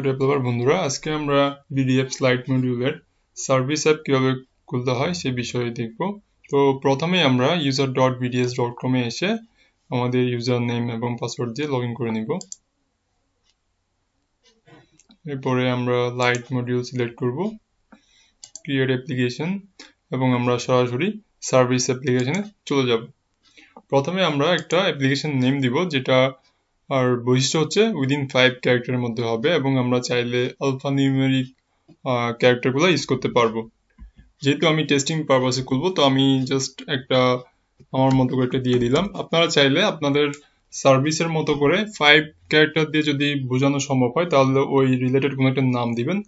প্রিয় ডেভেলপার বন্ধুরা, আজকে আমরা বিডিএফ স্লাইড মডিউলের সার্ভিস অ্যাপ কিভাবে খুলতে হয় সে বিষয়ে দেখব। তো প্রথমে আমরা user.bds.com এ এসে আমাদের ইউজার নেম এবং পাসওয়ার্ড দিয়ে লগ ইন করে নিব। এরপরে আমরা লাইট মডিউল সিলেক্ট করব, ক্রিয়েট অ্যাপ্লিকেশন, এবং আমরা সরাসরি সার্ভিস অ্যাপ্লিকেশনে চলে যাব। প্রথমে আমরা একটা অ্যাপ্লিকেশন নেম দিব, যেটা আর বৈশিষ্ট্য হচ্ছে উইদিন 5 ক্যারেক্টারের মধ্যে হবে, এবং আমরা চাইলে আলফা নিউমেরিক ক্যারেক্টারগুলো ইউজ করতে পারবো। যেহেতু আমি টেস্টিং পারপাসে খুলবো, তো আমি জাস্ট একটা আমার মতো করে একটা দিয়ে দিলাম। আপনারা চাইলে আপনাদের সার্ভিসের মতো করে 5 ক্যারেক্টার দিয়ে যদি বোঝানো সম্ভব হয় তাহলে ওই রিলেটেড কোনো একটা নাম দিবেন,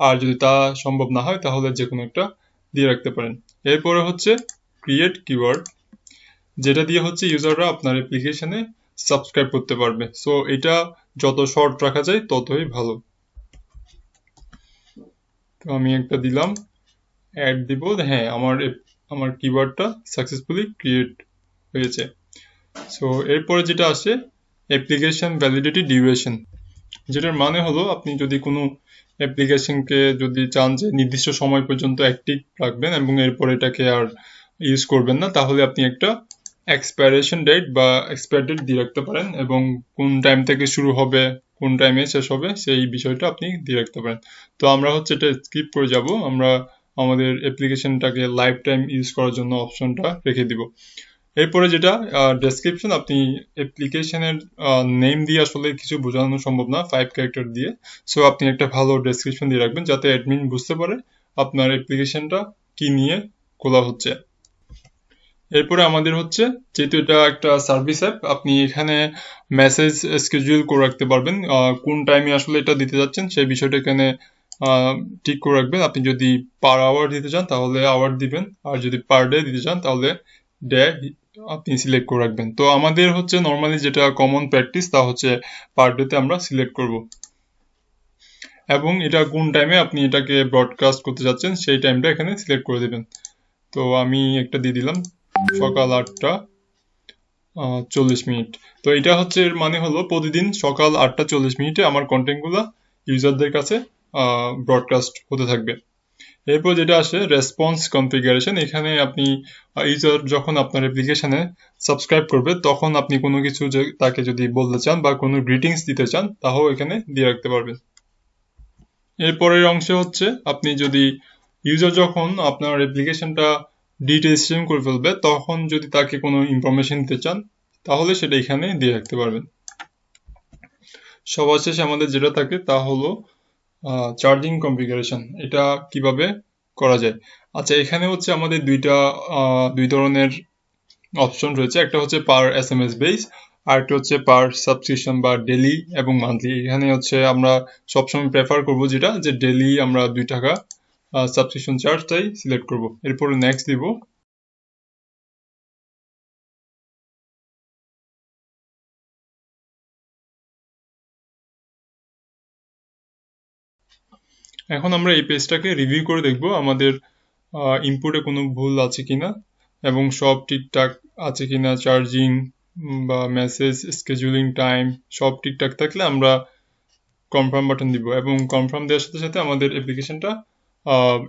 আর যদি তা সম্ভব না হয় তাহলে যে কোনো একটা দিয়ে রাখতে পারেন। এরপরে হচ্ছে ক্রিয়েট কিওয়ার্ড, যেটা দিয়ে হচ্ছে ইউজাররা আপনার অ্যাপ্লিকেশনে সাবস্ক্রাইব করতে পারবে। সো এটা যত শর্ট রাখা যায় ততই ভালো। তো আমি একটা দিলাম, অ্যাড দিব। হ্যাঁ, আমার কিওয়ার্ডটা সাকসেসফুলি ক্রিয়েট হয়েছে। সো এরপরে যেটা আসে অ্যাপ্লিকেশন ভ্যালিডিটি ডিউরেশন, যেটার মানে হলো আপনি যদি কোনো অ্যাপ্লিকেশনকে যদি চান যে নির্দিষ্ট সময় পর্যন্ত অ্যাক্টিভ রাখবেন এবং এরপরে এটাকে আর ইউজ করবেন না, তাহলে আপনি একটা এক্সপায়ারেশন ডেট বা এক্সপায়ার ডেট দিয়ে রাখতে পারেন, এবং কোন টাইম থেকে শুরু হবে কোন টাইমে শেষ হবে সেই বিষয়টা আপনি দিয়ে রাখতে পারেন। তো আমরা হচ্ছে এটা স্কিপ করে যাব, আমরা আমাদের অ্যাপ্লিকেশনটাকে লাইফ টাইম ইউজ করার জন্য অপশনটা রেখে দিব। এরপরে যেটা ডেসক্রিপশন, আপনি অ্যাপ্লিকেশনের নেম দিয়ে আসলে কিছু বোঝানো সম্ভব না 5 ক্যারেক্টার দিয়ে। সো আপনি একটা ভালো ডেসক্রিপশন দিয়ে রাখবেন যাতে অ্যাডমিন বুঝতে পারে আপনার অ্যাপ্লিকেশনটা কি নিয়ে খোলা হচ্ছে। এরপরে আমাদের হচ্ছে, যেহেতু এটা একটা সার্ভিস অ্যাপ, আপনি এখানে মেসেজ স্কেডিউল করে রাখতে পারবেন, কোন টাইমে আসলে এটা দিতে যাচ্ছেন সেই বিষয়টা এখানে ঠিক করে রাখবেন। আপনি যদি পার আওয়ার দিতে চান তাহলে আওয়ার দিবেন, আর যদি পার ডে দিতে চান তাহলে ডে আপনি সিলেক্ট করে রাখবেন। তো আমাদের হচ্ছে নর্মালি যেটা কমন প্র্যাকটিস তা হচ্ছে পার ডেতে আমরা সিলেক্ট করব, এবং এটা কোন টাইমে আপনি এটাকে ব্রডকাস্ট করতে যাচ্ছেন সেই টাইমটা এখানে সিলেক্ট করে দেবেন। তো আমি একটা দিয়ে দিলাম সকাল 8:40। তো এটা হচ্ছে এর মানে হলো প্রতিদিন সকাল 8:40 আমার কন্টেন্টগুলো ইউজারদের কাছে ব্রডকাস্ট হতে থাকবে। এরপর যেটা আসে রেসপন্স কনফিগারেশন, এখানে আপনি ইউজার যখন আপনার অ্যাপ্লিকেশনে সাবস্ক্রাইব করবে তখন আপনি কোনো কিছু তাকে যদি বলতে চান বা কোনো গ্রিটিংস দিতে চান তাও এখানে দিয়ে রাখতে পারবেন। এরপরের অংশে হচ্ছে আপনি যদি ইউজার যখন আপনার অ্যাপ্লিকেশনটা ডিরেজিস্ট্রেশন করে ফেলবে তখন যদি তাকে কোনো ইনফরমেশন দিতে চান তাহলে সেটা এখানে দিয়ে রাখতে পারবেন। সবার শেষে আমাদের যেটা থাকে তা হলো চার্জিং কনফিগারেশন, এটা কিভাবে করা যায়। আচ্ছা, এখানে হচ্ছে আমাদের দুই ধরনের অপশন রয়েছে, একটা হচ্ছে পার SMS বেস, আর একটা হচ্ছে পার সাবস্ক্রিপশন বা ডেলি এবং মান্থলি। এখানে হচ্ছে আমরা সবসময় প্রেফার করব যেটা যে ডেলি আমরা 2 টাকা সাবস্ক্রিপশন চার্জটাই সিলেক্ট করব। এরপরে নেক্সট দিব। এখন আমরা এই পেজটাকে রিভিউ করে দেখব আমাদের ইনপুটে কোনো ভুল আছে কিনা এবং সব ঠিকঠাক আছে কিনা। চার্জিং বা মেসেজ স্কেজুলিং টাইম সব ঠিকঠাক থাকলে আমরা কনফার্ম বাটন দিব, এবং কনফার্ম দেওয়ার সাথে সাথে আমাদের অ্যাপ্লিকেশনটা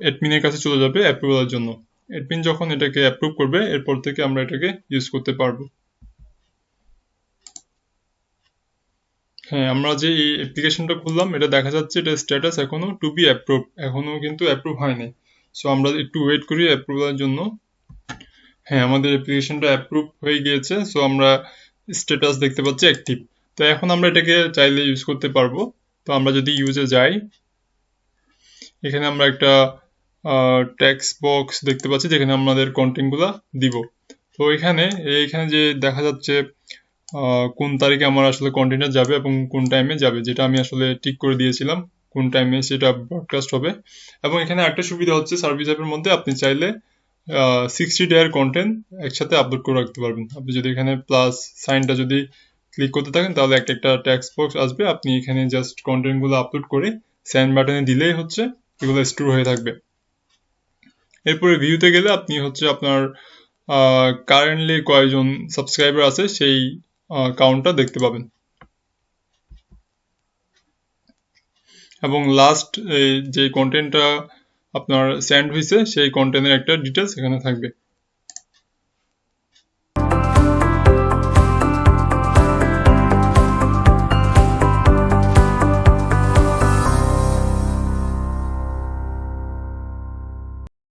অ্যাডমিনের কাছে চলে যাবে অ্যাপ্রুভালের জন্য। অ্যাডমিন যখন এটাকে অ্যাপ্রুভ করবে এরপর থেকে আমরা এটাকে ইউজ করতে পারবো। হ্যাঁ, আমরা যে এই অ্যাপ্লিকেশনটা খুললাম এটা দেখা যাচ্ছে এটা স্ট্যাটাস এখনো টু বি অ্যাপ্রুভ, এখনো কিন্তু অ্যাপ্রুভ হয়নি। সো আমরা একটু ওয়েট করি অ্যাপ্রুভালের জন্য। হ্যাঁ, আমাদের অ্যাপ্লিকেশনটা অ্যাপ্রুভ হয়ে গিয়েছে। সো আমরা স্ট্যাটাস দেখতে পাচ্ছি অ্যাক্টিভ। তো এখন আমরা এটাকে চাইলে ইউজ করতে পারবো। তো আমরা যদি ইউজে যাই, এখানে আমরা একটা টেক্সট বক্স দেখতে পাচ্ছি যেখানে আমাদের কন্টেন্টগুলো দিব। তো এইখানে যে দেখা যাচ্ছে কোন তারিখে আমার আসলে কন্টেন্টটা যাবে এবং কোন টাইমে যাবে, যেটা আমি আসলে ঠিক করে দিয়েছিলাম কোন টাইমে সেটা ব্রডকাস্ট হবে। এবং এখানে একটা সুবিধা হচ্ছে সার্ভিস অ্যাপের মধ্যে আপনি চাইলে 60 ডেয়ার কন্টেন্ট একসাথে আপলোড করে রাখতে পারবেন। আপনি যদি এখানে প্লাস সাইনটা যদি ক্লিক করতে থাকেন তাহলে একটা টেক্সট বক্স আসবে, আপনি এখানে জাস্ট কন্টেন্টগুলো আপলোড করে সেন্ড বাটনে দিলেই হচ্ছে এগুলো স্টোর হয়ে থাকবে। এরপরে ভিউতে গেলে আপনি হচ্ছে আপনার কারেন্টলি কয়জন সাবস্ক্রাইবার আছে সেই কাউন্টটা দেখতে পাবেন। এবং লাস্ট যে কন্টেন্টটা আপনার সেন্ড হয়েছে সেই কন্টেন্টের একটা ডিটেলস এখানে থাকবে।